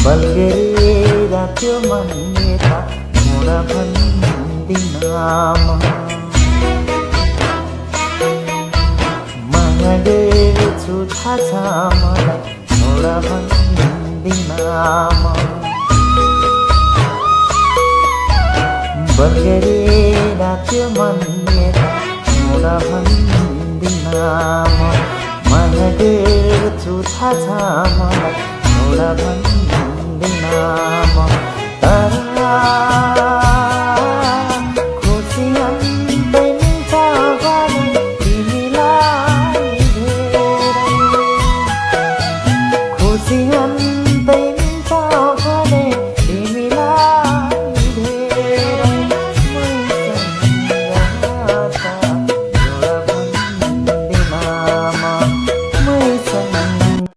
बल्गेर त्यो मन्यता मोरा भन्दिनमा माया गर्छु थाहा छ मलाई मोरा भन्दिनमा बल्गेर त्यो मन्यता मोरा भन्दिनमा माया गर्छु थाहा छ मलाई मोरा भन्दिनमा तर